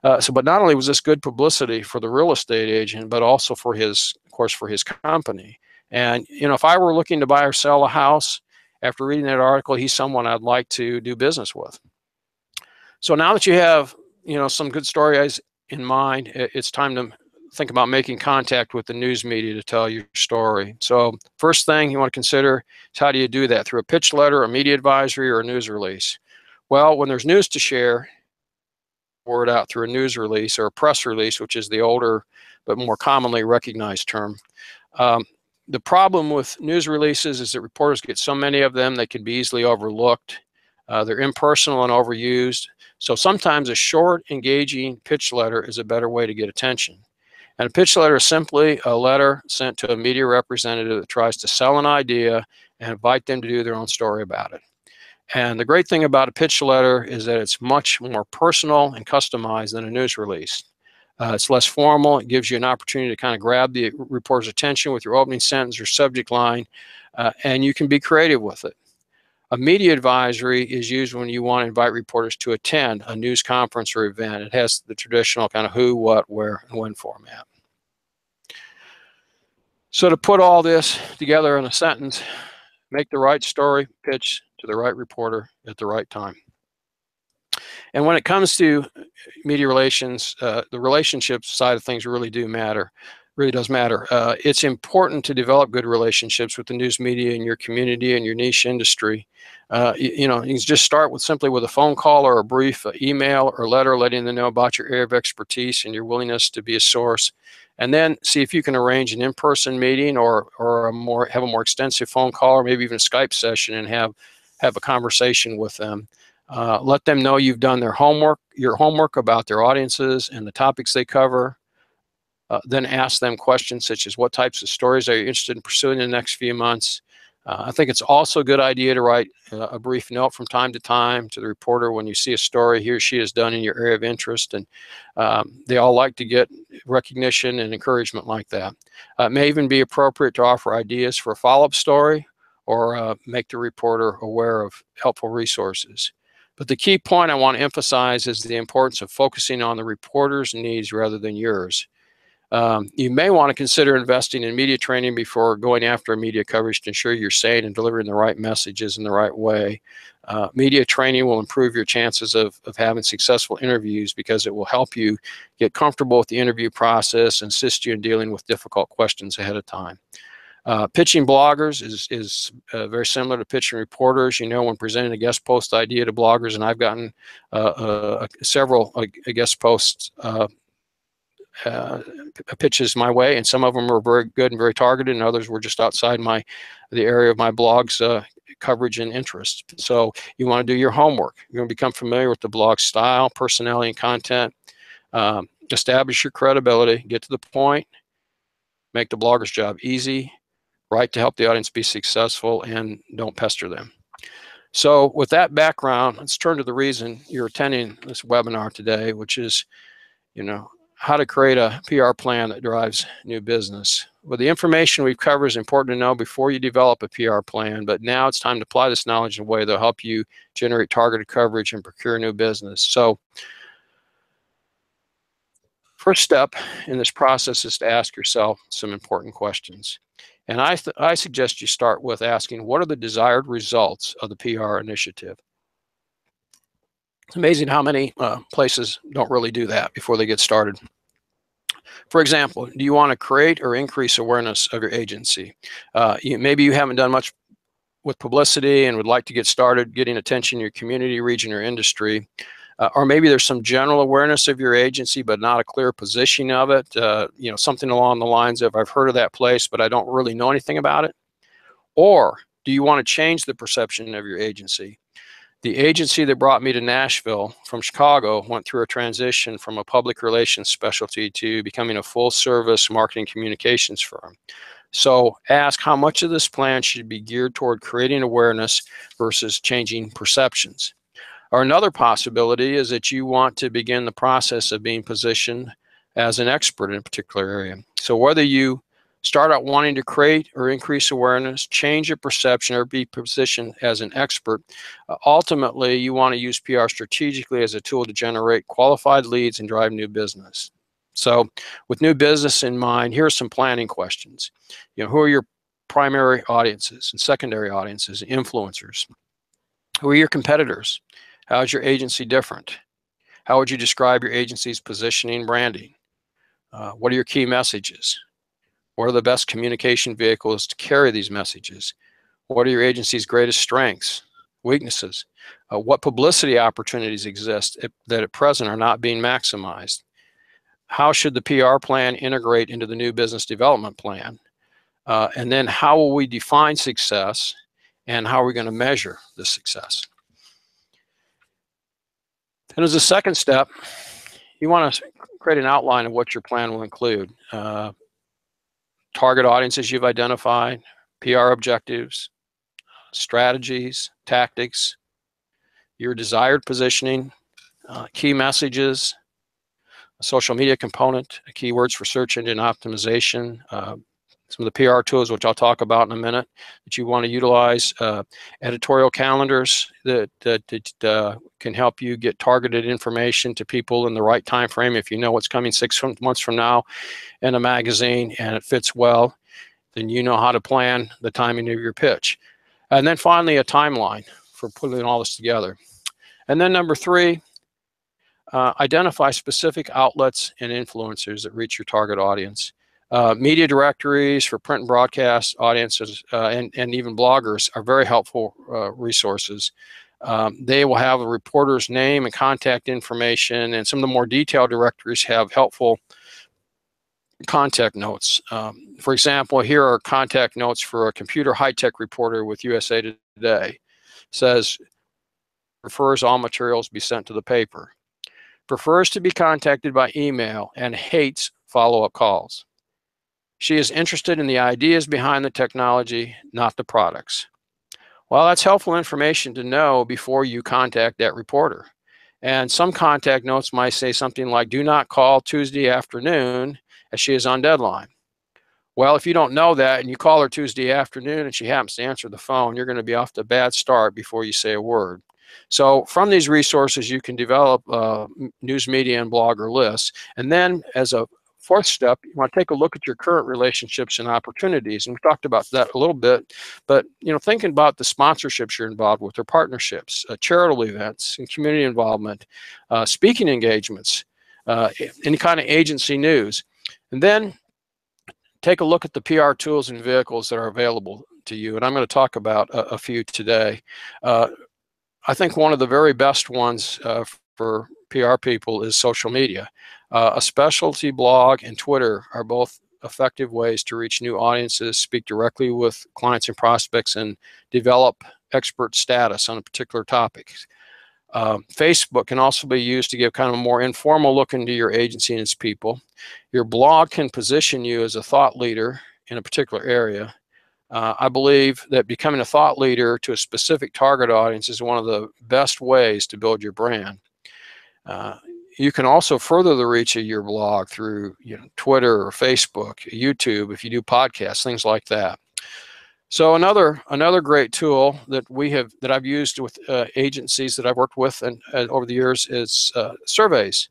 But not only was this good publicity for the real estate agent, but also for his, of course, for his company. And, if I were looking to buy or sell a house, after reading that article, he's someone I'd like to do business with. So now that you have, some good story in mind, it's time to think about making contact with the news media to tell your story. So first thing you want to consider is, how do you do that? Through a pitch letter, a media advisory, or a news release? Well, when there's news to share, word out through a news release or a press release, which is the older but more commonly recognized term. The problem with news releases is that reporters get so many of them, they can be easily overlooked. They're impersonal and overused. So sometimes a short, engaging pitch letter is a better way to get attention. And a pitch letter is simply a letter sent to a media representative that tries to sell an idea and invite them to do their own story about it. And the great thing about a pitch letter is that it's much more personal and customized than a news release. It's less formal. It gives you an opportunity to kind of grab the reporter's attention with your opening sentence or subject line, and you can be creative with it. A media advisory is used when you want to invite reporters to attend a news conference or event. It has the traditional kind of who, what, where, and when format. So to put all this together in a sentence, make the right story pitch to the right reporter at the right time. And when it comes to media relations, the relationship side of things really does matter. It's important to develop good relationships with the news media in your community and your niche industry. You can just start simply with a phone call or a brief email or letter letting them know about your area of expertise and your willingness to be a source. And then see if you can arrange an in-person meeting or have a more extensive phone call, or maybe even a Skype session, and have a conversation with them. Let them know you've done your homework about their audiences and the topics they cover. Then ask them questions such as, what types of stories are you interested in pursuing in the next few months? I think it's also a good idea to write a brief note from time to time to the reporter when you see a story he or she has done in your area of interest. And they all like to get recognition and encouragement like that. It may even be appropriate to offer ideas for a follow-up story, or make the reporter aware of helpful resources. But the key point I want to emphasize is the importance of focusing on the reporter's needs rather than yours. You may want to consider investing in media training before going after media coverage to ensure you're saying and delivering the right messages in the right way. Media training will improve your chances of having successful interviews, because it will help you get comfortable with the interview process and assist you in dealing with difficult questions ahead of time. Pitching bloggers is very similar to pitching reporters. When presenting a guest post idea to bloggers, and I've gotten several guest posts pitches my way, and some of them were very good and very targeted, and others were just outside the area of my blog's coverage and interest. So you want to do your homework. You're going to become familiar with the blog style, personality, and content. Establish your credibility, get to the point, make the blogger's job easy, write to help the audience be successful, and don't pester them. So with that background, let's turn to the reason you're attending this webinar today, which is, how to create a PR plan that drives new business. Well, the information we've covered is important to know before you develop a PR plan, but now it's time to apply this knowledge in a way that will help you generate targeted coverage and procure new business. So first step in this process is to ask yourself some important questions. And I suggest you start with asking, what are the desired results of the PR initiative? It's amazing how many places don't really do that before they get started. For example, do you want to create or increase awareness of your agency? Maybe you haven't done much with publicity and would like to get started getting attention in your community, region, or industry. Or maybe there's some general awareness of your agency, but not a clear positioning of it. Something along the lines of, I've heard of that place, but I don't really know anything about it. Or do you want to change the perception of your agency? The agency that brought me to Nashville from Chicago went through a transition from a public relations specialty to becoming a full-service marketing communications firm. So ask how much of this plan should be geared toward creating awareness versus changing perceptions. Or another possibility is that you want to begin the process of being positioned as an expert in a particular area. So whether you start out wanting to create or increase awareness, change your perception, or be positioned as an expert, ultimately you want to use PR strategically as a tool to generate qualified leads and drive new business. So with new business in mind, here are some planning questions. Who are your primary audiences and secondary audiences, influencers? Who are your competitors? How is your agency different? How would you describe your agency's positioning and branding? What are your key messages? What are the best communication vehicles to carry these messages? What are your agency's greatest strengths, weaknesses? What publicity opportunities exist that at present are not being maximized? How should the PR plan integrate into the new business development plan? And then how will we define success, and how are we going to measure the success? And as a second step, you want to create an outline of what your plan will include. Target audiences you've identified, PR objectives, strategies, tactics, your desired positioning, key messages, a social media component, keywords for search engine optimization, some of the PR tools, which I'll talk about in a minute, that you want to utilize, editorial calendars that can help you get targeted information to people in the right time frame. If you know what's coming 6 months from now in a magazine and it fits well, then you know how to plan the timing of your pitch. And then finally, a timeline for putting all this together. And then number 3, identify specific outlets and influencers that reach your target audience. Media directories for print and broadcast audiences and even bloggers are very helpful resources. They will have a reporter's name and contact information, and some of the more detailed directories have helpful contact notes. For example, here are contact notes for a computer high-tech reporter with USA Today. It says, prefers all materials be sent to the paper. Prefers to be contacted by email and hates follow-up calls. She is interested in the ideas behind the technology, not the products. Well, that's helpful information to know before you contact that reporter. And some contact notes might say something like, do not call Tuesday afternoon as she is on deadline. Well, if you don't know that and you call her Tuesday afternoon and she happens to answer the phone, you're going to be off to a bad start before you say a word. So from these resources, you can develop news media and blogger lists. And then as a 4th step, you want to take a look at your current relationships and opportunities. And we talked about that a little bit, but thinking about the sponsorships you're involved with, or partnerships, charitable events, and community involvement, speaking engagements, any kind of agency news. And then take a look at the PR tools and vehicles that are available to you. And I'm going to talk about a few today. I think one of the very best ones for PR people is social media. A specialty blog and Twitter are both effective ways to reach new audiences, speak directly with clients and prospects, and develop expert status on a particular topic. Facebook can also be used to give kind of a more informal look into your agency and its people. Your blog can position you as a thought leader in a particular area. I believe that becoming a thought leader to a specific target audience is one of the best ways to build your brand. You can also further the reach of your blog through Twitter or Facebook, YouTube, if you do podcasts, things like that. So another great tool that I've used with agencies that I've worked with and over the years is surveys.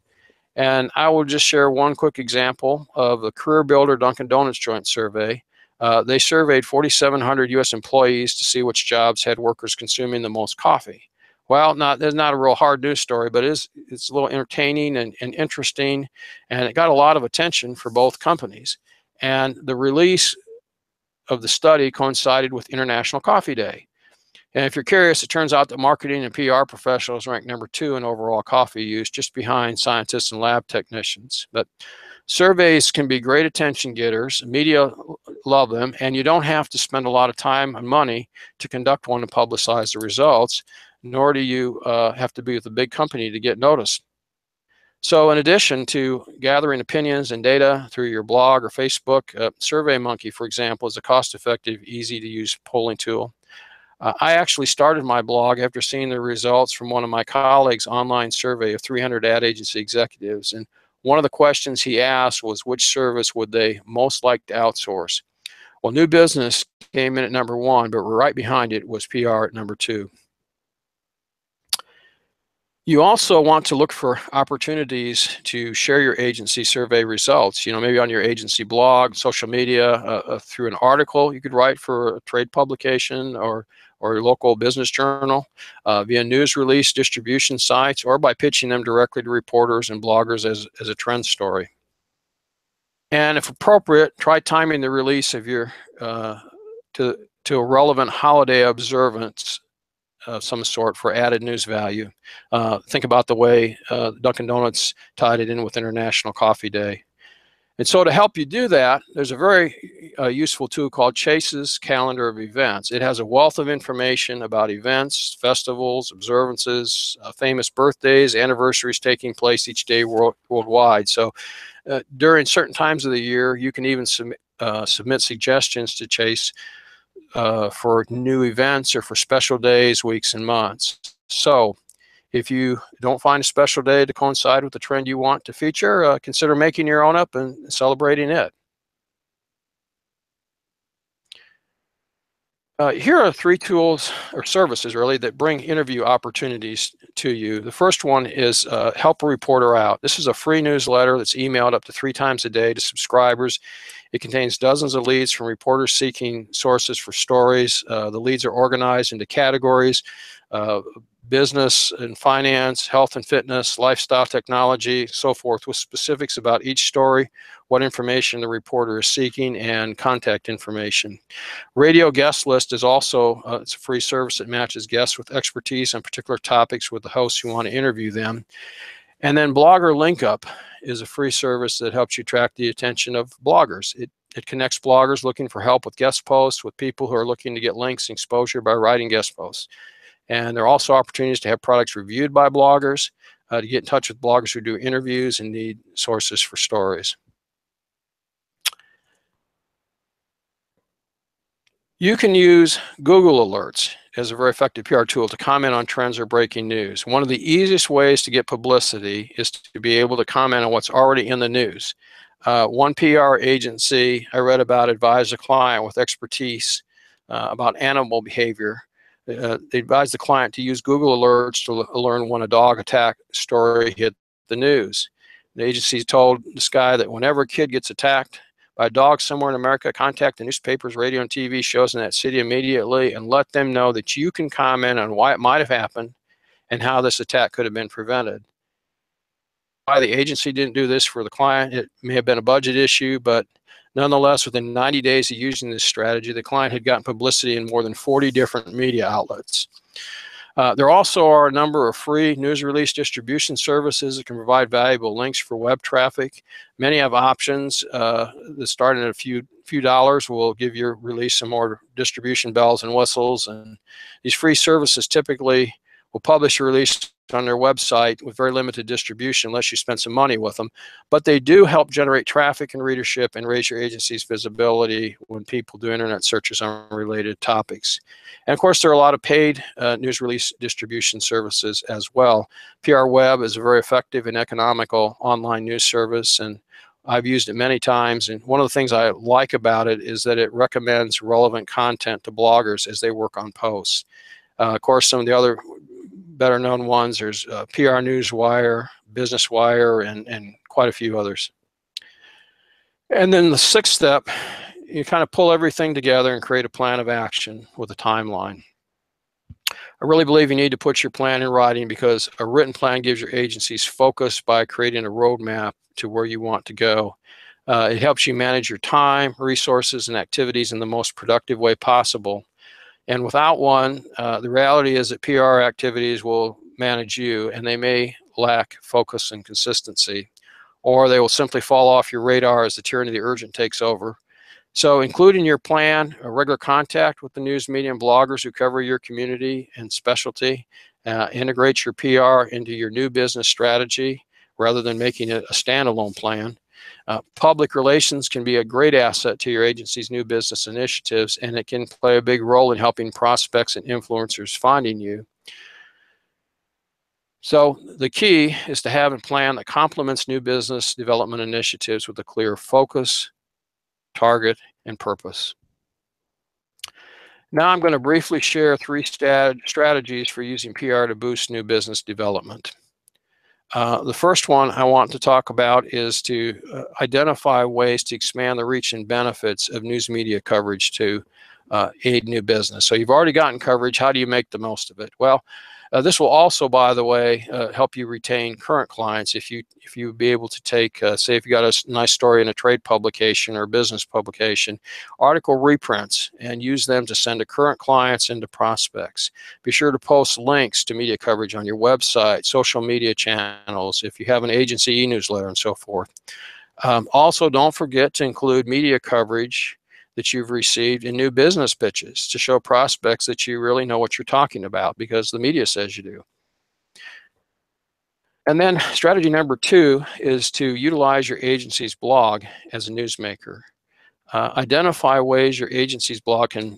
And I will just share one quick example of the Career Builder Dunkin' Donuts joint survey. They surveyed 4,700 U.S. employees to see which jobs had workers consuming the most coffee. Well, there's not a real hard news story, but it's a little entertaining and interesting, and it got a lot of attention for both companies. And the release of the study coincided with International Coffee Day. And if you're curious, it turns out that marketing and PR professionals rank number 2 in overall coffee use, just behind scientists and lab technicians. But surveys can be great attention getters. Media love them, and you don't have to spend a lot of time and money to conduct one and publicize the results, nor do you have to be with a big company to get noticed. So in addition to gathering opinions and data through your blog or Facebook, SurveyMonkey, for example, is a cost-effective, easy-to-use polling tool. I actually started my blog after seeing the results from one of my colleagues' online survey of 300 ad agency executives. And one of the questions he asked was, which service would they most like to outsource? Well, new business came in at number 1, but right behind it was PR at number 2. You also want to look for opportunities to share your agency survey results, maybe on your agency blog, social media, through an article you could write for a trade publication or or your local business journal, via news release distribution sites, or by pitching them directly to reporters and bloggers as a trend story. And if appropriate, try timing the release of your to a relevant holiday observance of some sort for added news value. Think about the way Dunkin' Donuts tied it in with International Coffee Day. And so to help you do that, there's a very useful tool called Chase's Calendar of Events. It has a wealth of information about events, festivals, observances, famous birthdays, anniversaries taking place each day worldwide. So during certain times of the year, you can even submit suggestions to Chase for new events or for special days, weeks, and months. So if you don't find a special day to coincide with the trend you want to feature, consider making your own up and celebrating it. Here are 3 tools or services really that bring interview opportunities to you. The first one is Help a Reporter Out. This is a free newsletter that's emailed up to 3 times a day to subscribers. It contains dozens of leads from reporters seeking sources for stories. The leads are organized into categories: business and finance, health and fitness, lifestyle, technology, so forth, with specifics about each story, what information the reporter is seeking, and contact information. Radio Guest List is also it's a free service that matches guests with expertise on particular topics with the hosts who want to interview them. And then Blogger Linkup is a free service that helps you track the attention of bloggers. It connects bloggers looking for help with guest posts with people who are looking to get links and exposure by writing guest posts. And there are also opportunities to have products reviewed by bloggers, to get in touch with bloggers who do interviews and need sources for stories. You can use Google Alerts as a very effective PR tool to comment on trends or breaking news. One of the easiest ways to get publicity is to be able to comment on what's already in the news. One PR agency I read about advised a client with expertise about animal behavior. They advised the client to use Google Alerts to learn when a dog attack story hit the news. The agency told this guy that whenever a kid gets attacked by a dog somewhere in America, contact the newspapers, radio, and TV shows in that city immediately and let them know that you can comment on why it might have happened and how this attack could have been prevented. Why the agency didn't do this for the client, it may have been a budget issue, but nonetheless, within 90 days of using this strategy, the client had gotten publicity in more than 40 different media outlets. There also are a number of free news release distribution services that can provide valuable links for web traffic. Many have options that start at a few dollars will give your release some more distribution bells and whistles. And these free services typically will publish a release on their website with very limited distribution unless you spend some money with them. But they do help generate traffic and readership and raise your agency's visibility when people do internet searches on related topics. And of course, there are a lot of paid news release distribution services as well. PR Web is a very effective and economical online news service, and I've used it many times. And one of the things I like about it is that it recommends relevant content to bloggers as they work on posts. Of course, some of the other better known ones, there's PR Newswire, Business Wire, and quite a few others. And then the 6th step, you kind of pull everything together and create a plan of action with a timeline. I really believe you need to put your plan in writing because a written plan gives your agencies focus by creating a roadmap to where you want to go. It helps you manage your time, resources, and activities in the most productive way possible. And without one, the reality is that PR activities will manage you, and they may lack focus and consistency, or they will simply fall off your radar as the tyranny of the urgent takes over. So include in your plan a regular contact with the news media and bloggers who cover your community and specialty. Integrate your PR into your new business strategy rather than making it a standalone plan. Public relations can be a great asset to your agency's new business initiatives, and it can play a big role in helping prospects and influencers finding you. So the key is to have a plan that complements new business development initiatives with a clear focus, target, and purpose. Now I'm going to briefly share 3 strategies for using PR to boost new business development. The first one I want to talk about is to identify ways to expand the reach and benefits of news media coverage to aid new business. So you've already gotten coverage. How do you make the most of it? Well, this will also, by the way, help you retain current clients. If you be able to take, say, if you got a nice story in a trade publication or business publication, article reprints and use them to send to current clients and to prospects. Be sure to post links to media coverage on your website, social media channels, if you have an agency e-newsletter, and so forth. Also, don't forget to include media coverage that you've received in new business pitches to show prospects that you really know what you're talking about because the media says you do. And then strategy number 2 is to utilize your agency's blog as a newsmaker. Identify ways your agency's blog can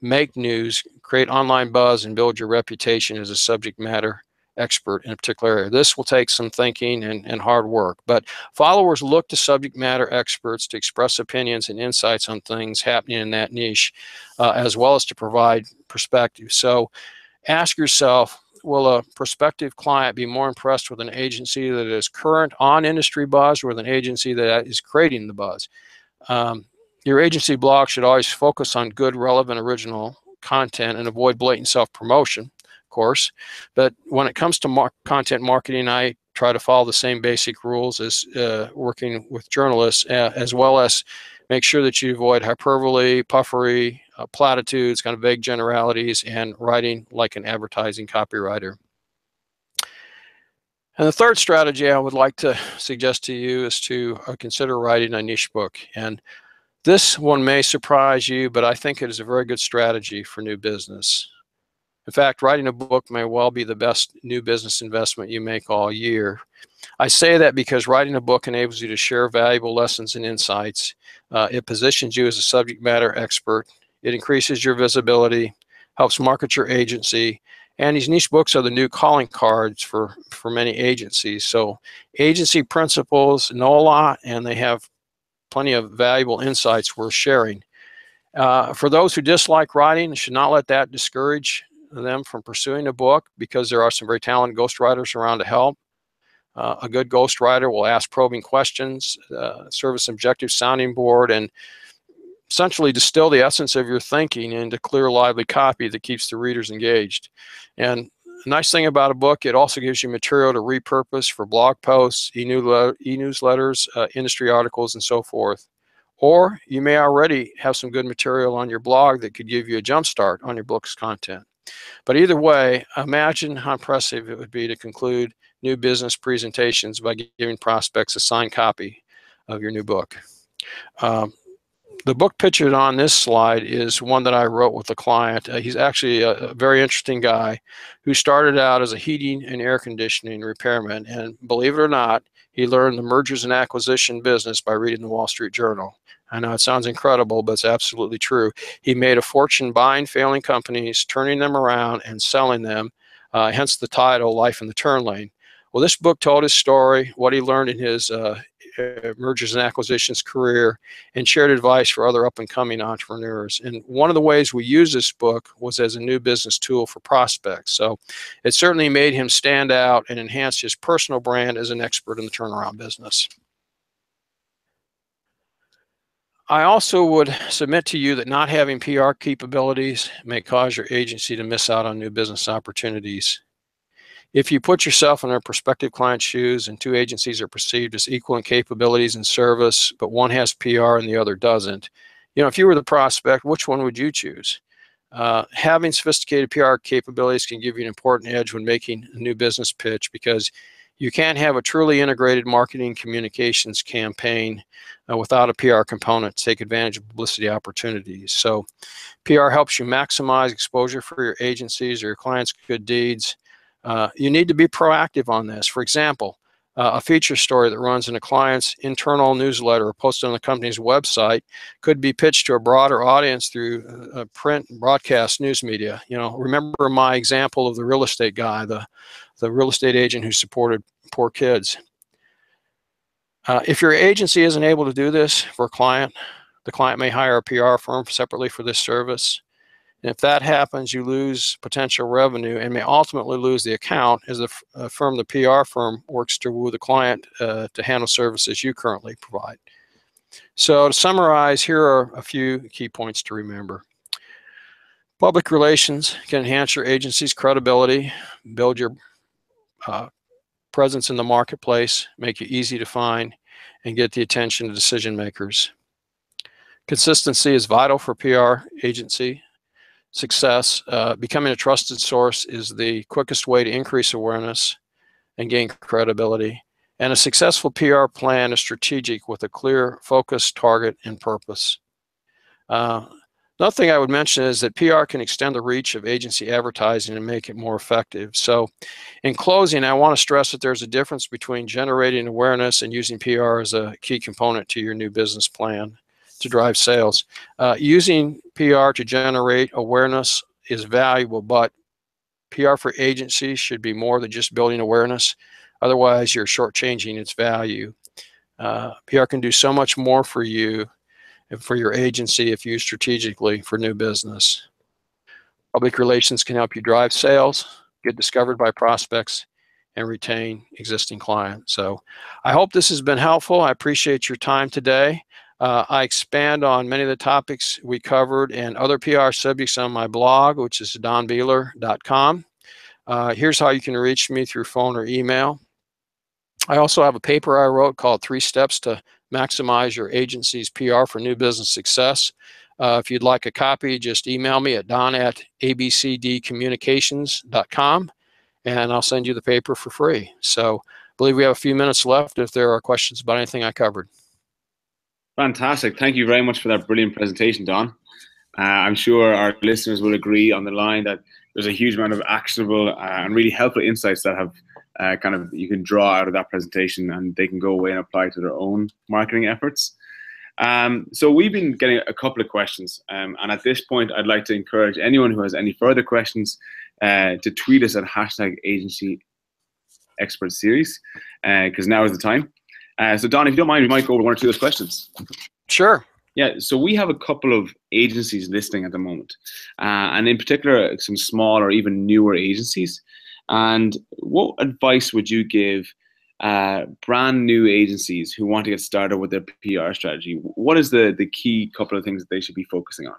make news, create online buzz, and build your reputation as a subject matter expert in a particular area. This will take some thinking and hard work, but followers look to subject matter experts to express opinions and insights on things happening in that niche, as well as to provide perspective. So ask yourself, will a prospective client be more impressed with an agency that is current on industry buzz or with an agency that is creating the buzz? Your agency blog should always focus on good, relevant, original content and avoid blatant self-promotion, of course. But when it comes to content marketing, I try to follow the same basic rules as working with journalists, as well as make sure that you avoid hyperbole, puffery, platitudes, kind of vague generalities, and writing like an advertising copywriter. And the third strategy I would like to suggest to you is to consider writing a niche book. And this one may surprise you, but I think it is a very good strategy for new business. In fact, writing a book may well be the best new business investment you make all year. I say that because writing a book enables you to share valuable lessons and insights. It positions you as a subject matter expert. It increases your visibility, helps market your agency, and these niche books are the new calling cards for many agencies. So agency principals know a lot, and they have plenty of valuable insights worth sharing. For those who dislike writing, should not let that discourage them from pursuing a book, because there are some very talented ghostwriters around to help. A good ghostwriter will ask probing questions, serve as an objective sounding board, and essentially distill the essence of your thinking into clear, lively copy that keeps the readers engaged. And the nice thing about a book, it also gives you material to repurpose for blog posts, e-newsletters, industry articles, and so forth. Or you may already have some good material on your blog that could give you a jump start on your book's content. But either way, imagine how impressive it would be to conclude new business presentations by giving prospects a signed copy of your new book. The book pictured on this slide is one that I wrote with a client. He's actually a very interesting guy who started out as a heating and air conditioning repairman. And believe it or not, he learned the mergers and acquisition business by reading the Wall Street Journal. I know it sounds incredible, but it's absolutely true. He made a fortune buying failing companies, turning them around, and selling them, hence the title, Life in the Turn Lane. Well, this book told his story, what he learned in his mergers and acquisitions career, and shared advice for other up-and-coming entrepreneurs. And one of the ways we use this book was as a new business tool for prospects. So it certainly made him stand out and enhanced his personal brand as an expert in the turnaround business. I also would submit to you that not having PR capabilities may cause your agency to miss out on new business opportunities. If you put yourself in a prospective client's shoes and two agencies are perceived as equal in capabilities and service, but one has PR and the other doesn't, if you were the prospect, which one would you choose? Having sophisticated PR capabilities can give you an important edge when making a new business pitch, because you can't have a truly integrated marketing communications campaign without a PR component to take advantage of publicity opportunities. So PR helps you maximize exposure for your agencies or your clients' good deeds. You need to be proactive on this. For example, a feature story that runs in a client's internal newsletter or posted on the company's website could be pitched to a broader audience through print and broadcast news media. Remember my example of the real estate guy, the real estate agent who supported poor kids. If your agency isn't able to do this for a client, the client may hire a PR firm separately for this service. And if that happens, you lose potential revenue and may ultimately lose the account as the PR firm works to woo the client to handle services you currently provide. So to summarize, here are a few key points to remember. Public relations can enhance your agency's credibility, build your presence in the marketplace, make you easy to find, and get the attention of decision makers. Consistency is vital for PR agency success. Becoming a trusted source is the quickest way to increase awareness and gain credibility. And a successful PR plan is strategic with a clear focus, target, and purpose. Another thing I would mention is that PR can extend the reach of agency advertising and make it more effective. So in closing, I want to stress that there's a difference between generating awareness and using PR as a key component to your new business plan to drive sales. Using PR to generate awareness is valuable, but PR for agencies should be more than just building awareness. Otherwise, you're shortchanging its value. PR can do so much more for you and for your agency if used strategically for new business. Public relations can help you drive sales, get discovered by prospects, and retain existing clients. So I hope this has been helpful. I appreciate your time today. I expand on many of the topics we covered and other PR subjects on my blog, which is donbeehler.com. Here's how you can reach me through phone or email. I also have a paper I wrote called 3 Steps to Maximize Your Agency's PR for New Business Success. If you'd like a copy, just email me at don@abcdcommunications.com, and I'll send you the paper for free. So I believe we have a few minutes left if there are questions about anything I covered. Fantastic. Thank you very much for that brilliant presentation, Don. I'm sure our listeners will agree on the line that there's a huge amount of actionable and really helpful insights that have you can draw out of that presentation, and they can go away and apply to their own marketing efforts. So we've been getting a couple of questions, and at this point, I'd like to encourage anyone who has any further questions to tweet us at #AgencyExpertSeries, because now is the time. So Don, if you don't mind, we might go over 1 or 2 of those questions. Sure. Yeah, so we have a couple of agencies listing at the moment, and in particular, some small or even newer agencies. And what advice would you give brand new agencies who want to get started with their PR strategy? What is the key couple of things that they should be focusing on?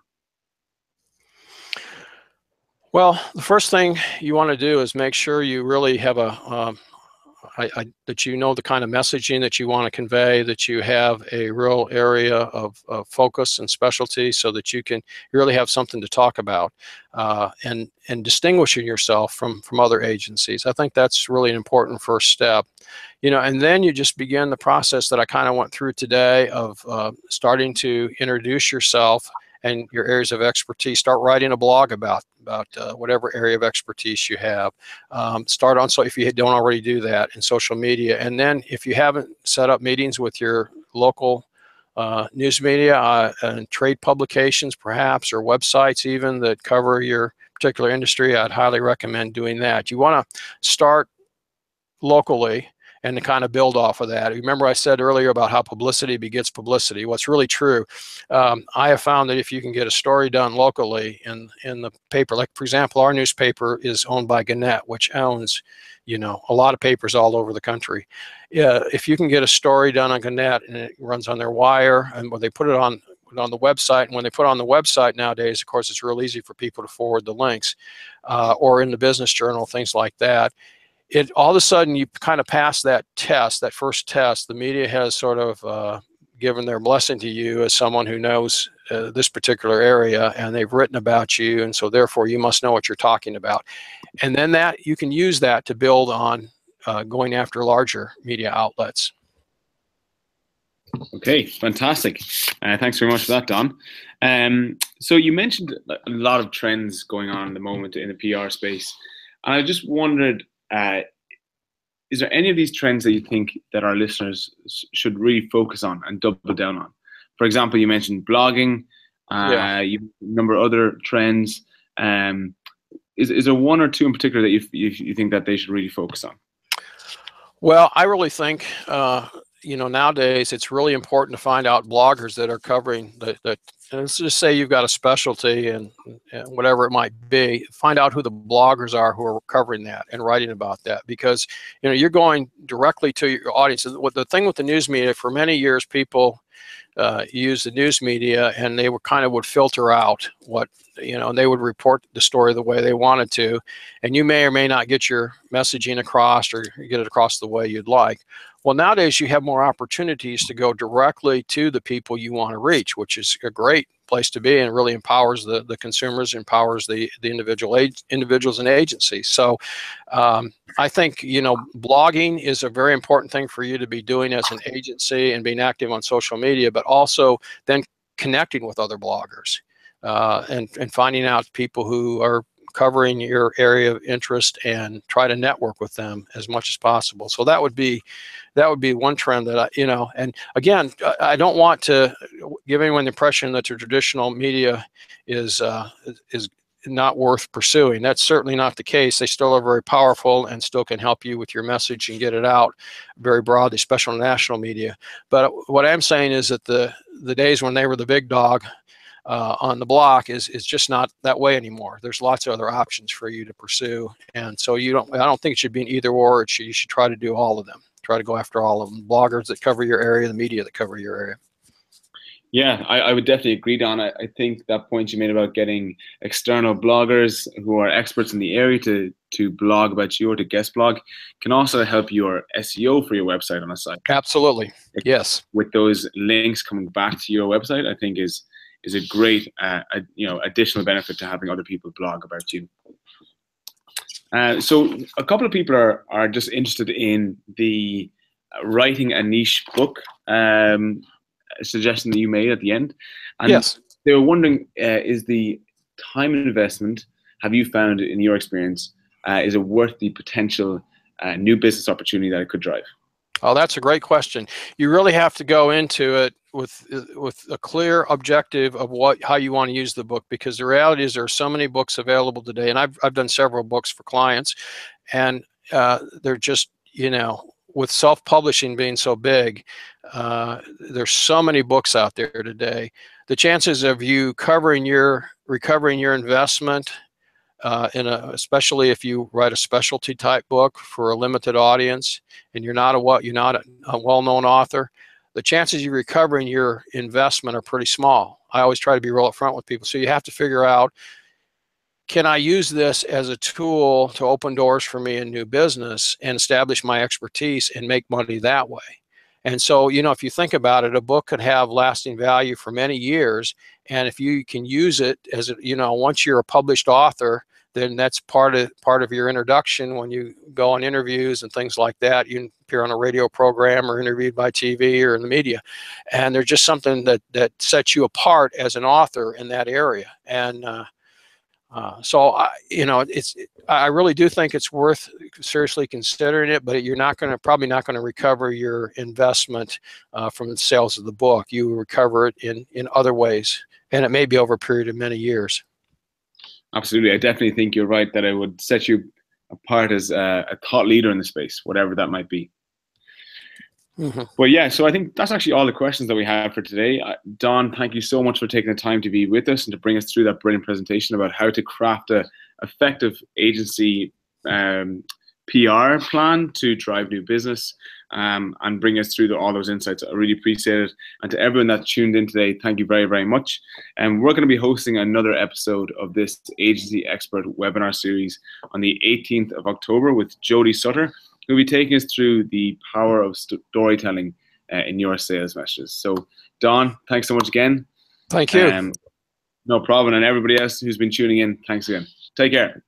Well, the first thing you want to do is make sure you really have that you know the kind of messaging that you want to convey, that you have a real area of focus and specialty so that you can really have something to talk about and distinguishing yourself from other agencies. I think that's really an important first step. And then you just begin the process that I kind of went through today of starting to introduce yourself and your areas of expertise. Start writing a blog about whatever area of expertise you have. Start on, so if you don't already do that, in social media. And then if you haven't set up meetings with your local news media and trade publications perhaps, or websites even that cover your particular industry, I'd highly recommend doing that. You want to start locally and to kind of build off of that. Remember I said earlier about how publicity begets publicity. What's really true, I have found that if you can get a story done locally in the paper, like for example, our newspaper is owned by Gannett, which owns, a lot of papers all over the country. If you can get a story done on Gannett and it runs on their wire, and when they put it on the website, and when they put it on the website nowadays, of course, it's real easy for people to forward the links, or in the business journal, things like that. All of a sudden you kind of pass that test, that first test. The media has sort of given their blessing to you as someone who knows this particular area, and they've written about you, and so therefore you must know what you're talking about. And then that you can use that to build on going after larger media outlets. Okay, fantastic. Thanks very much for that, Don. So you mentioned a lot of trends going on at the moment in the PR space, and I just wondered, is there any of these trends that you think that our listeners should really focus on and double down on? For example, you mentioned blogging, a number of other trends. Is there 1 or 2 in particular that you think that they should really focus on? Well, I really think, nowadays it's really important to find out bloggers that are covering let's just say you've got a specialty and whatever it might be, find out who the bloggers are who are covering that and writing about that, because you're going directly to your audience. The thing with the news media, for many years people use the news media, and they would filter out what, and they would report the story the way they wanted to, and you may or may not get your messaging across or get it across the way you'd like. Well, nowadays you have more opportunities to go directly to the people you want to reach, which is a great place to be, and it really empowers the consumers, empowers the individuals and agencies. So I think, blogging is a very important thing for you to be doing as an agency, and being active on social media, but also then connecting with other bloggers and finding out people who are covering your area of interest and try to network with them as much as possible. So that would be one trend that and again, I don't want to give anyone the impression that the traditional media is not worth pursuing. That's certainly not the case. They still are very powerful and still can help you with your message and get it out very broadly, especially national media. But what I'm saying is that the days when they were the big dog on the block is just not that way anymore. There's lots of other options for you to pursue, and so I don't think it should be an either or. You should try to do all of them. Try to go after all of them. Bloggers that cover your area, the media that cover your area. Yeah, I would definitely agree, Don. I think that point you made about getting external bloggers who are experts in the area to blog about you or to guest blog can also help your SEO for your website on a site. Absolutely, yes. With those links coming back to your website, I think is a great additional benefit to having other people blog about you. So a couple of people are just interested in the writing a niche book suggestion that you made at the end. And yes. They were wondering, is the time investment, have you found in your experience, is it worth the potential new business opportunity that it could drive? Oh, that's a great question. You really have to go into it with a clear objective of how you want to use the book, because the reality is there are so many books available today, and I've done several books for clients, and they're just, with self-publishing being so big, there's so many books out there today. The chances of you recovering your investment, especially if you write a specialty type book for a limited audience and you're not a well-known author, the chances of you recovering your investment are pretty small. I always try to be real upfront with people. So you have to figure out, can I use this as a tool to open doors for me in new business and establish my expertise and make money that way? And so, if you think about it, a book could have lasting value for many years. And if you can use it as, once you're a published author, then that's part of your introduction when you go on interviews and things like that. You appear on a radio program or interviewed by TV or in the media. And there's just something that sets you apart as an author in that area. And so I really do think it's worth seriously considering it, but you're probably not going to recover your investment from the sales of the book. You will recover it in other ways, and it may be over a period of many years. Absolutely. I definitely think you're right that it would set you apart as a thought leader in the space, whatever that might be. Mm-hmm. But yeah, so I think that's actually all the questions that we have for today. Don, thank you so much for taking the time to be with us and to bring us through that brilliant presentation about how to craft an effective agency PR plan to drive new business and bring us through all those insights. I really appreciate it. And to everyone that tuned in today, thank you very, very much. And we're going to be hosting another episode of this Agency Expert webinar series on the 18th of October with Jody Sutter, who'll be taking us through the power of storytelling in your sales messages. So, Don, thanks so much again. Thank you. No problem. And everybody else who's been tuning in, thanks again. Take care.